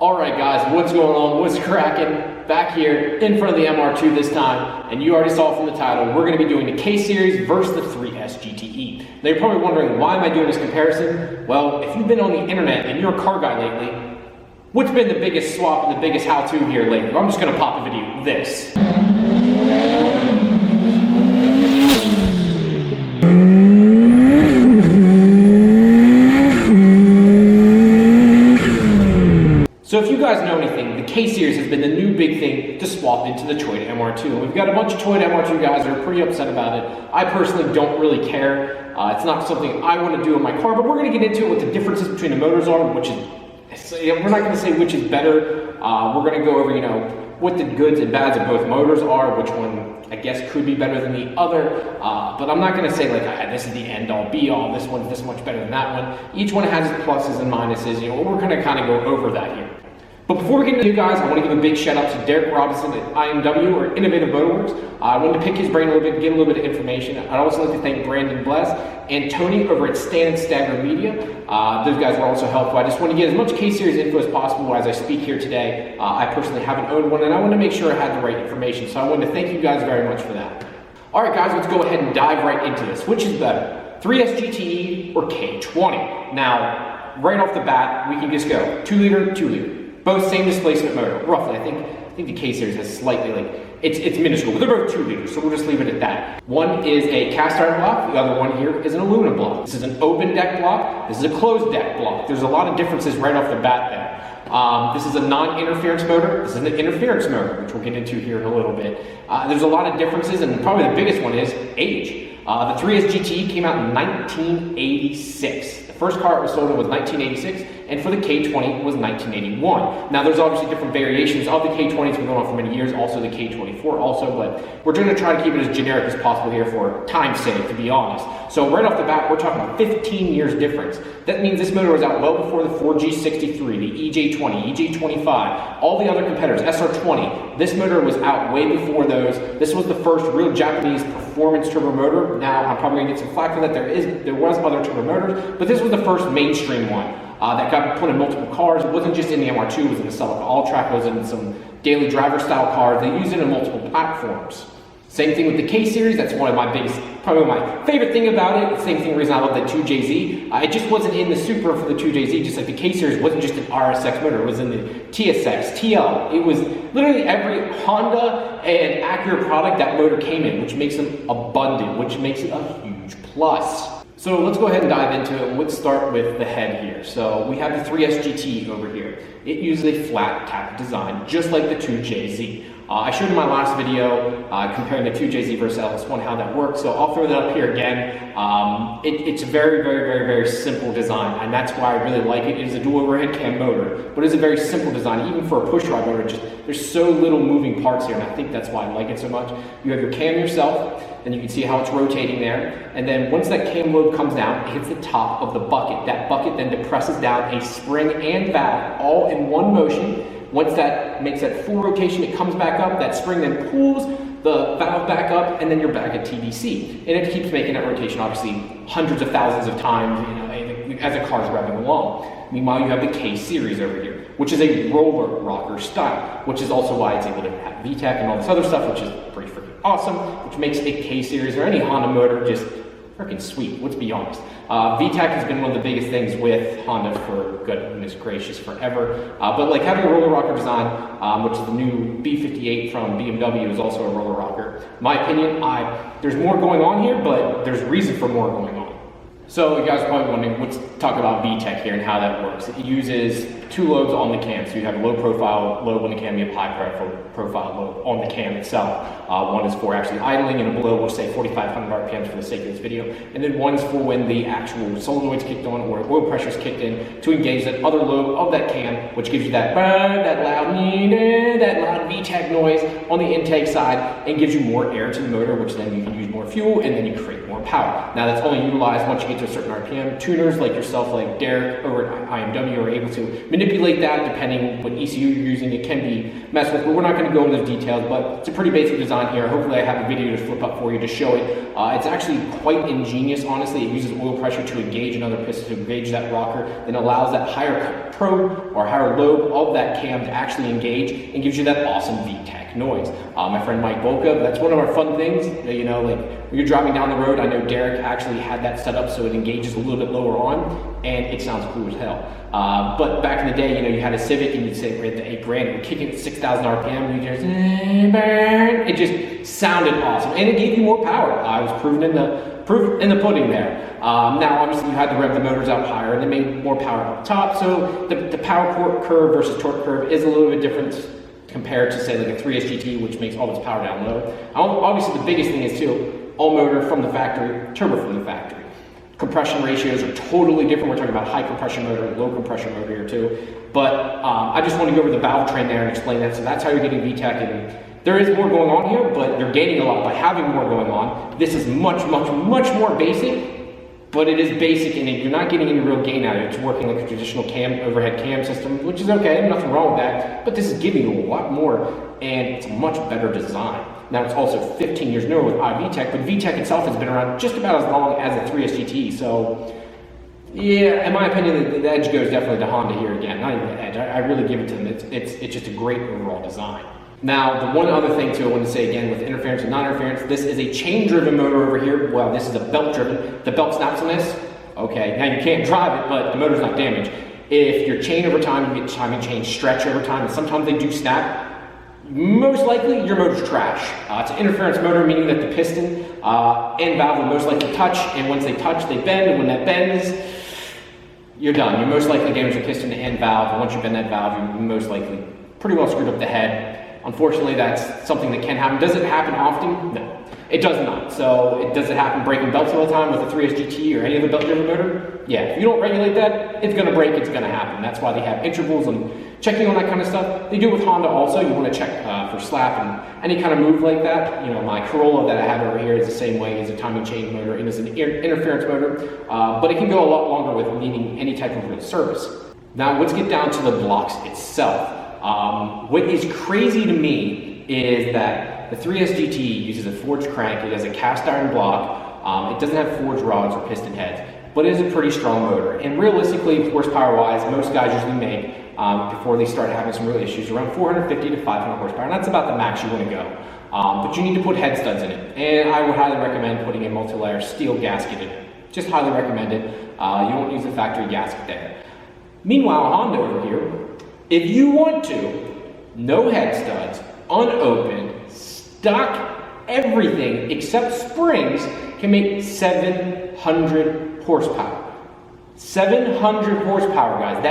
Alright guys, what's going on? What's cracking? Back here in front of the MR2 this time, and you already saw from the title, we're going to be doing the K Series versus the 3S GTE. Now you're probably wondering, why am I doing this comparison? Well, if you've been on the internet and you're a car guy lately, what's been the biggest swap and the biggest how-to here lately? I'm just going to pop a video, this. So if you guys know anything, the K Series has been the new big thing to swap into the Toyota MR2. And we've got a bunch of Toyota MR2 guys that are pretty upset about it. I personally don't really care. It's not something I want to do in my car, but we're going to get into it, what the differences between the motors are, which is, we're not going to say which is better. We're going to go over, what the goods and bads of both motors are, which one I guess could be better than the other, but I'm not going to say like, this is the end all be all, this one's this much better than that one. Each one has its pluses and minuses, we're going to kind of go over that here. But before we get into you guys, I want to give a big shout out to Derek Robinson at IMW, or Innovative Motorworks. I wanted to pick his brain a little bit, get a little bit of information. I'd also like to thank Brandon Bless and Tony over at Stan & Stagger Media. Those guys were also helpful. I just want to get as much K-Series info as possible as I speak here today. I personally haven't owned one, and I want to make sure I had the right information. So I wanted to thank you guys very much for that. All right, guys, let's go ahead and dive right into this. Which is better, 3S GTE or K20? Now, right off the bat, we can just go 2 liter, 2 liter. Both same displacement motor, roughly. I think the K Series has slightly, it's minuscule, but they're both 2 liters, so we'll just leave it at that. One is a cast iron block, the other one here is an aluminum block. This is an open deck block, this is a closed deck block. There's a lot of differences right off the bat there. This is a non-interference motor, this is an interference motor, which we'll get into here in a little bit. There's a lot of differences, and probably the biggest one is age. The 3S GTE came out in 1986. The first car it was sold in was 1986, and for the K20 was 1981. Now there's obviously different variations of the K20. It's been going on for many years, also the K24 also, but we're going to try to keep it as generic as possible here for time's sake, to be honest. So right off the bat, we're talking 15 years difference. That means this motor was out well before the 4G63, the EJ20, EJ25, all the other competitors, SR20. This motor was out way before those. This was the first real Japanese performance turbo motor. Now I'm probably going to get some flack for that. There was other turbo motors, but this was the first mainstream one that got put in multiple cars. It wasn't just in the MR2, it was in the Celica All-Track, it was in some daily driver style cars. They used it in multiple platforms. Same thing with the K Series. That's one of my biggest, probably my favorite thing about it. Same thing, reason I love the 2JZ. It just wasn't in the Supra for the 2JZ, just like the K Series wasn't just an RSX motor, it was in the TSX, TL. It was literally every Honda and Acura product that motor came in, which makes them abundant, which makes it a huge plus. So let's go ahead and dive into it. Let's start with the head here. So we have the 3S GT over here. It uses a flat cap design, just like the 2JZ. I showed in my last video comparing the 2JZ versus LS1 how that works, so I'll throw that up here again. It's a very, very, very, very simple design, and that's why I really like it. It is a dual overhead cam motor, but it's a very simple design, even for a push rod motor. There's so little moving parts here, and I think that's why I like it so much. You have your cam yourself, and you can see how it's rotating there, and then once that cam load comes down, it hits the top of the bucket. That bucket then depresses down a spring and valve all in one motion. Once that makes that full rotation, it comes back up, that spring then pulls the valve back up, and then you're back at TBC. And it keeps making that rotation, obviously, hundreds of thousands of times, as the car's revving along. Meanwhile, you have the K Series over here, which is a roller rocker style, which is also why it's able to have VTEC and all this other stuff, which is pretty freaking awesome, which makes a K Series or any Honda motor just freaking sweet, let's be honest. VTEC has been one of the biggest things with Honda for goodness gracious forever. But like having a roller rocker design, which is the new B58 from BMW, is also a roller rocker. In my opinion, there's more going on here, but there's reason for more going on. So you guys are probably wondering, let's talk about VTEC here and how that works. It uses 2 lobes on the cam. So you have a low profile lobe on the cam, you have high profile lobe on the cam itself. One is for actually idling, and below we'll say 4,500 RPMs for the sake of this video. And then one's for when the actual solenoid's kicked on or oil pressure's kicked in to engage that other lobe of that cam, which gives you that loud VTEC noise on the intake side and gives you more air to the motor, which then you can use more fuel and then you create more power. Now that's only utilized once you get to a certain RPM. Tuners like yourself, like Derek over at IMW, are able to manipulate that depending what ECU you're using. It can be messed with, but we're not going to go into those details, but it's a pretty basic design here. Hopefully I have a video to flip up for you to show it. It's actually quite ingenious, honestly. It uses oil pressure to engage another piston, to engage that rocker, then allows that higher probe or higher lobe of that cam to actually engage and gives you that awesome VTEC noise. My friend Mike Bolka, that's one of our fun things, you know, like when you're driving down the road, I know Derek actually had that set up so it engages a little bit lower on, and it sounds cool as hell. But back in the day, you know, you had a Civic and you'd say we're at the 8 grand, we're kicking at 6,000 RPM, you just, it just sounded awesome, and it gave you more power. I was proven in the pudding there. Now, obviously, you had to rev the motors out higher, and they made more power up top, so the power curve versus torque curve is a little bit different compared to, say, like a 3S GT, which makes all its power down low. Obviously, the biggest thing is, too, all motor from the factory, turbo from the factory. Compression ratios are totally different. We're talking about high compression motor, low compression motor here, too. But I just want to go over the valve train there and explain that. So that's how you're getting VTEC, and there is more going on here, but you're gaining a lot by having more going on. This is much more basic, but it is basic, and you're not getting any real gain out of it. It's working like a traditional overhead cam system, which is okay, nothing wrong with that, but this is giving you a lot more, and it's a much better design. Now, it's also 15 years newer with iVTEC, but VTEC itself has been around just about as long as the 3S GT, so yeah, in my opinion, the edge goes definitely to Honda here again. Not even the edge, I really give it to them. It's just a great overall design. Now, the one other thing too I want to say again with interference and non-interference, this is a chain-driven motor over here. Well, this is a belt-driven. The belt snaps on this. Okay, now you can't drive it, but the motor's not damaged. If your chain over time, you get timing chain stretch over time, and sometimes they do snap, most likely your motor's trash. It's an interference motor, meaning that the piston and valve will most likely touch, and once they touch, they bend, and when that bends, you're done. You most likely damage the piston and valve, and once you bend that valve, you're most likely pretty well screwed up the head. Unfortunately, that's something that can happen. Does it happen often? No, it does not. So does it happen breaking belts all the time with a 3S GT or any other belt-driven motor? Yeah, if you don't regulate that, it's gonna break, it's gonna happen. That's why they have intervals and checking on that kind of stuff. They do it with Honda also. You wanna check for slap and any kind of move like that. You know, my Corolla that I have over here is the same way. It's a timing chain motor. It is an interference motor, but it can go a lot longer with needing any type of real service. Now, let's get down to the blocks itself. What is crazy to me is that the 3S GT uses a forged crank. It has a cast iron block. It doesn't have forged rods or piston heads, but it is a pretty strong motor. And realistically, horsepower-wise, most guys usually make, before they start having some real issues, around 450 to 500 horsepower. And that's about the max you want to go. But you need to put head studs in it. And I would highly recommend putting a multi-layer steel gasket in it. Just highly recommend it. You won't use a factory gasket there. Meanwhile, Honda over here, if you want to, no head studs, unopened, stock everything except springs, can make 700 horsepower. 700 horsepower, guys.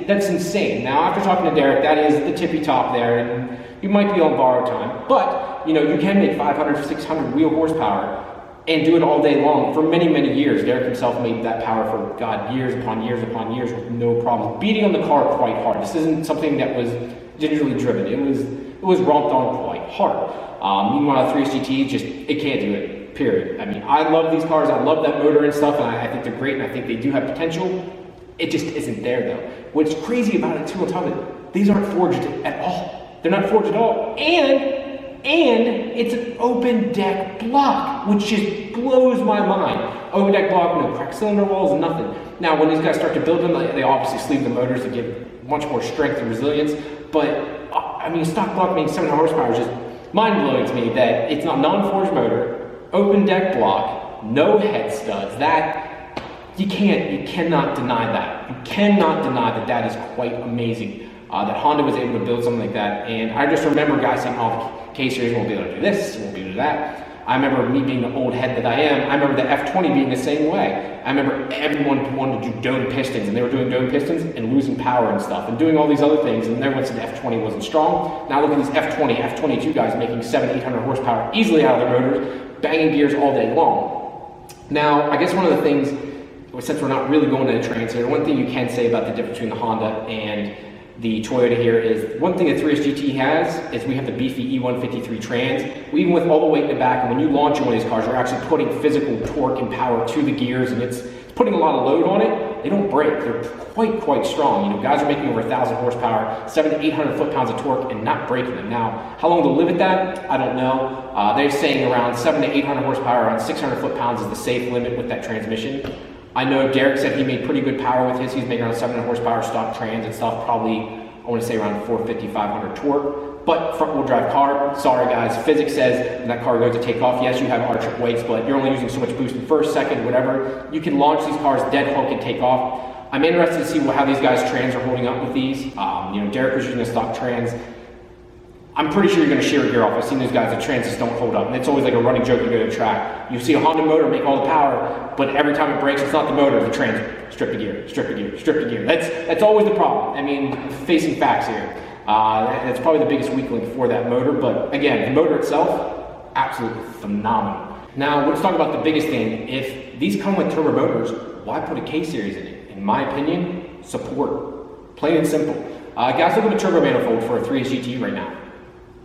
That's insane. Now, after talking to Derek, that is the tippy top there, and you might be on borrowed time, but you know, you can make 500, 600 wheel horsepower and do it all day long for many, many years. Derek himself made that power for, God, years upon years upon years with no problems. Beating on the car quite hard. This isn't something that was digitally driven. It was romped on quite hard. Meanwhile, 3S GT, it can't do it, period. I mean, I love these cars. I love that motor and stuff, and I think they're great, and I think they do have potential. It just isn't there, though. What's crazy about it, too, on top of it, these aren't forged at all. They're not forged at all. And it's an open deck block, which just blows my mind. Open deck block, no cracked cylinder walls, nothing. Now, when these guys start to build them, they obviously sleeve the motors to give much more strength and resilience. But I mean, stock block making 700 horsepower is just mind-blowing to me that it's not non-forged motor, open deck block, no head studs. That you cannot deny that. You cannot deny that that is quite amazing. That Honda was able to build something like that. And I just remember guys saying, oh, the K-Series won't be able to do this, won't be able to do that. I remember me being the old head that I am. I remember the F20 being the same way. I remember everyone wanted to do dome pistons, and they were doing dome pistons and losing power and stuff, and doing all these other things, and everyone said the F20 wasn't strong. Now look at these F20, F22 guys making 700, 800 horsepower easily out of their motors, banging gears all day long. Now, I guess one of the things, since we're not really going into trains here, one thing you can say about the difference between the Honda and the Toyota here is, one thing that 3S GT has is we have the beefy E153 trans. Even with all the weight in the back, and when you launch one of these cars, you're actually putting physical torque and power to the gears, and it's putting a lot of load on it. They don't break. They're quite strong. You know, guys are making over 1,000 horsepower, 700 to 800 foot-pounds of torque, and not breaking them. Now, how long they'll live at that, I don't know. They're saying around 700 to 800 horsepower, around 600 foot-pounds is the safe limit with that transmission. I know Derek said he made pretty good power with his. He's making around 700 horsepower stock trans and stuff, probably, I want to say around 450, 500 torque. But front-wheel drive car, sorry guys, physics says when that car goes to take off, yes, you have arch weights, but you're only using so much boost in first, second, whatever. You can launch these cars dead hook and take off. I'm interested to see how these guys' trans are holding up with these. You know, Derek was using a stock trans. I'm pretty sure you're going to shear a gear off. I've seen those guys, the trans just don't hold up. And it's always like a running joke you go to the track. You see a Honda motor make all the power, but every time it breaks, it's not the motor, the trans. Strip the gear, strip the gear, strip the gear. That's always the problem. I mean, facing facts here. That's probably the biggest weak link for that motor. But again, the motor itself, absolutely phenomenal. Now, let's talk about the biggest thing. If these come with turbo motors, why put a K-Series in it? In my opinion, support. Plain and simple. Guys, look at the turbo manifold for a 3S GT right now.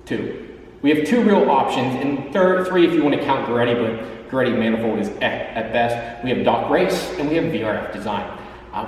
2. We have 2 real options, and 3 if you want to count Goretti, but Goretti manifold is at best. We have Doc Race, and we have VRF Design.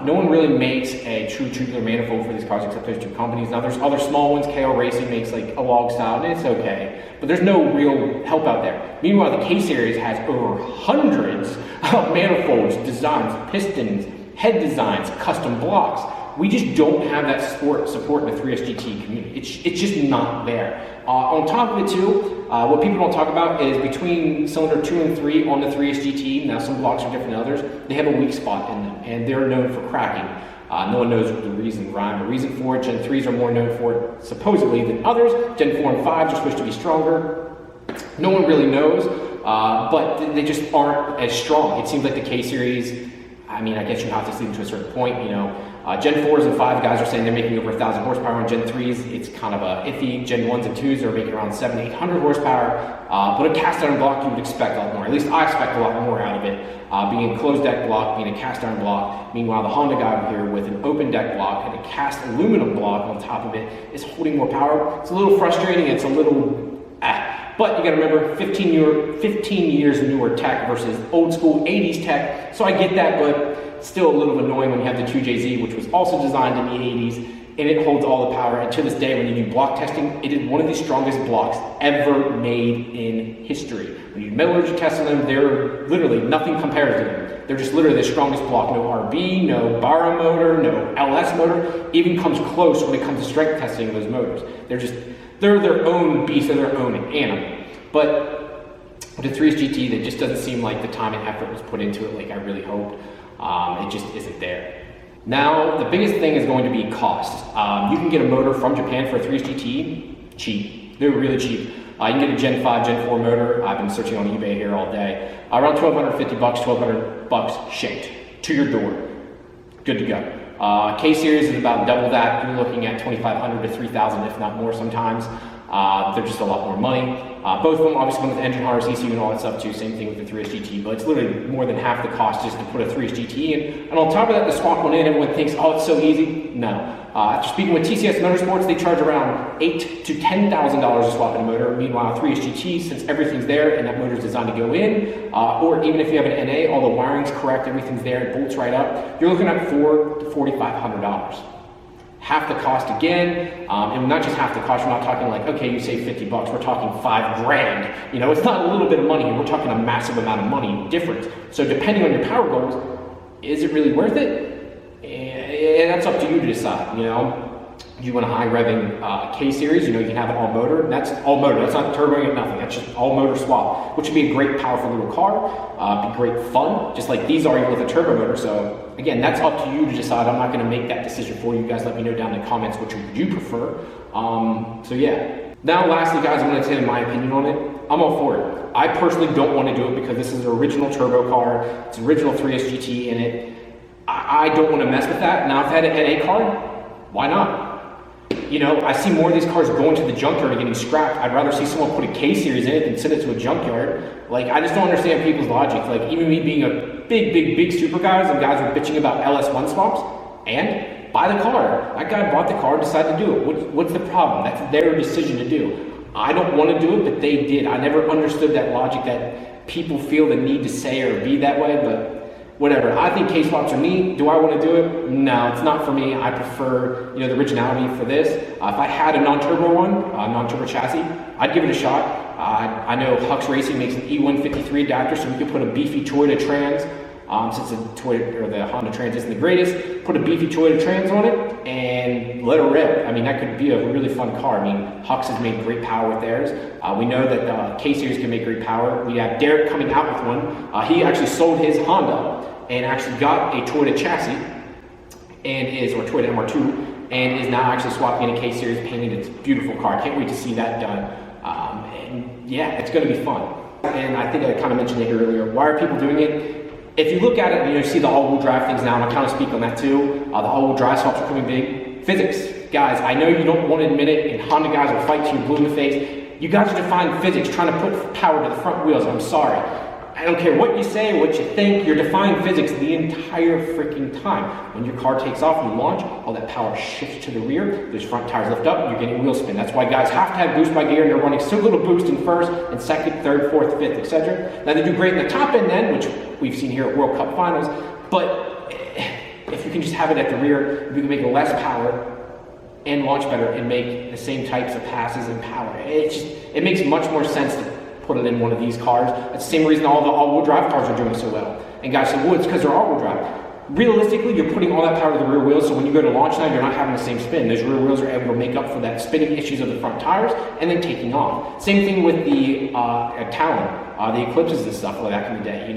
No one really makes a true tubular manifold for these cars except those 2 companies. Now there's other small ones. KL Racing makes like a log style, and it's okay, but there's no real help out there. Meanwhile, the K-Series has over hundreds of manifolds, designs, pistons, head designs, custom blocks. We just don't have that support in the 3S GT community. It's just not there. On top of it too, what people don't talk about is between cylinder 2 and 3 on the 3S GT, now some blocks are different than others, they have a weak spot in them, and they're known for cracking. No one knows the rhyme or reason for it. Gen 3s are more known for it, supposedly, than others. Gen 4 and 5s are supposed to be stronger. No one really knows, but they just aren't as strong. It seems like the K-Series, I mean, I guess you have to see them to a certain point, you know. Gen 4s and 5 guys are saying they're making over 1,000 horsepower. On Gen 3s, it's kind of a iffy. Gen 1s and 2s are making around 700 to 800 horsepower. But a cast iron block, you would expect a lot more. At least I expect a lot more out of it. Being a closed deck block, being a cast iron block. Meanwhile, the Honda guy over here with an open deck block and a cast aluminum block on top of it is holding more power. It's a little frustrating. It's a little But you got to remember, 15 years newer tech versus old school 80s tech. So I get that, but still a little annoying when you have the 2JZ, which was also designed in the 80s, and it holds all the power. And to this day, when you do block testing, it is one of the strongest blocks ever made in history. When you do metallurgy tests on them, they're literally nothing compares to them. They're just literally the strongest block. No RB, no Barra motor, no LS motor, even comes close when it comes to strength testing of those motors. They're their own beast, they're their own animal. But with the 3S GT, it just doesn't seem like the time and effort was put into it like I really hoped. It just isn't there. Now, the biggest thing is going to be cost. You can get a motor from Japan for a 3S GT, cheap. They're really cheap. You can get a Gen 5, Gen 4 motor. I've been searching on eBay here all day. Around $1,250, $1,200 shipped to your door. Good to go. K-Series is about double that. You're looking at $2,500 to $3,000, if not more sometimes. They're just a lot more money. Both of them obviously come with engine harness, ECU, and all that stuff too. Same thing with the 3S GT, but it's literally more than half the cost just to put a 3S GT in. And on top of that, to swap one in, everyone thinks, oh, it's so easy. No. After speaking with TCS Motorsports, they charge around $8,000 to $10,000 to swap in a motor. Meanwhile, 3S GT, since everything's there and that motor's designed to go in, or even if you have an NA, all the wiring's correct, everything's there, it bolts right up, you're looking at $4,000 to $4,500. Half the cost again, and not just half the cost, we're not talking like, okay, you save $50, we're talking $5,000. You know, it's not a little bit of money, we're talking a massive amount of money difference. So depending on your power goals, is it really worth it? And that's up to you to decide, you know. Do you want a high revving K-Series? You know, you can have an all motor. That's all motor, that's not turboing, nothing, that's just all motor swap, which would be a great powerful little car, be great fun, just like these are even with a turbo motor. So again, that's up to you to decide. I'm not gonna make that decision for you. You guys let me know down in the comments which would you prefer. So yeah. Now lastly guys, I'm gonna tell you my opinion on it. I'm all for it. I personally don't want to do it because this is an original turbo car. It's an original 3S GT in it. I don't want to mess with that. Now if I had an NA car, why not? You know, I see more of these cars going to the junkyard and getting scrapped. I'd rather see someone put a K-Series in it than send it to a junkyard. Like, I just don't understand people's logic. Like, even me being a big super guys, and guys were bitching about LS1 swaps, and buy the car. That guy bought the car and decided to do it. What's the problem? That's their decision to do. I don't want to do it, but they did. I never understood that logic that people feel the need to say or be that way, but whatever. I think K-swaps are neat. Do I want to do it? No, it's not for me. I prefer, the originality for this. If I had a non-turbo one, non-turbo chassis, I'd give it a shot. I know Hux Racing makes an E153 adapter, so we could put a beefy Toyota Trans, since the Toyota or the Honda Trans isn't the greatest, put a beefy Toyota Trans on it and let it rip. I mean, that could be a really fun car. I mean, Hux has made great power with theirs. We know that K-Series can make great power. We have Derek coming out with one. He actually sold his Honda and actually got a Toyota chassis or Toyota MR2, and is now actually swapping in a K-Series, painting its beautiful car. I can't wait to see that done. And yeah, it's going to be fun. And I think I kind of mentioned it here earlier. Why are people doing it? If you look at it, you see the all-wheel drive things now, and I kind of speak on that too. The all-wheel drive swaps are coming big. Physics. Guys, I know you don't want to admit it, and Honda guys will fight to you blue in the face. You guys are defying physics, trying to put power to the front wheels. I'm sorry. I don't care what you say, what you think, you're defying physics the entire freaking time. When your car takes off and you launch, all that power shifts to the rear, those front tires lift up, you're getting wheel spin. That's why guys have to have boost by gear, and they're running so little boost in first and second, third, fourth, fifth, etc. Now they do great in the top end then, which we've seen here at World Cup Finals, but if you can just have it at the rear, you can make less power and launch better and make the same types of passes and power. It makes much more sense to put it in one of these cars. That's the same reason all the all-wheel drive cars are doing so well. And guys say, well, it's because they're all-wheel drive. Realistically, you're putting all that power to the rear wheels, so when you go to launch now, you're not having the same spin. Those rear wheels are able to make up for that spinning issues of the front tires and then taking off. Same thing with the Talon, the Eclipses and stuff like back in the day.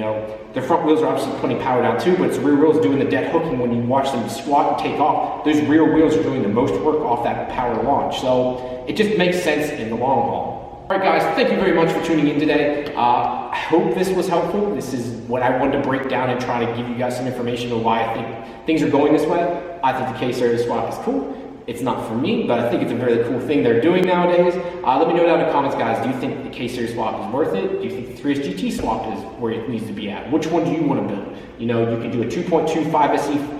The front wheels are obviously putting power down too, but it's the rear wheels doing the dead hooking when you watch them squat and take off. Those rear wheels are doing the most work off that power launch. So it just makes sense in the long haul. All right, guys, thank you very much for tuning in today. I hope this was helpful. This is what I wanted to break down and try to give you guys some information on why I think things are going this way. I think the K-Series swap is cool. It's not for me, but I think it's a very cool thing they're doing nowadays. Let me know down in the comments, guys. Do you think the K-Series swap is worth it? Do you think the 3S GT swap is where it needs to be at? Which one do you want to build? You can do a 2.25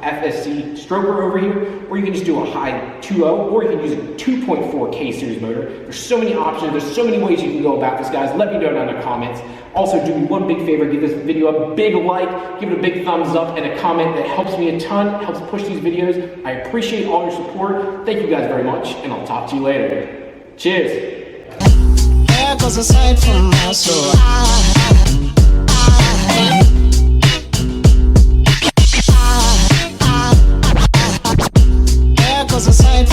FSC stroker over here, or you can just do a high 2.0, or you can use a 2.4 K-Series motor. There's so many options. There's so many ways you can go about this, guys. Let me know down in the comments. Also, do me one big favor, give this video a big like, give it a big thumbs up, and a comment. That helps me a ton, helps push these videos. I appreciate all your support. Thank you guys very much, and I'll talk to you later. Cheers. There goes a sight from my soul. There goes a sight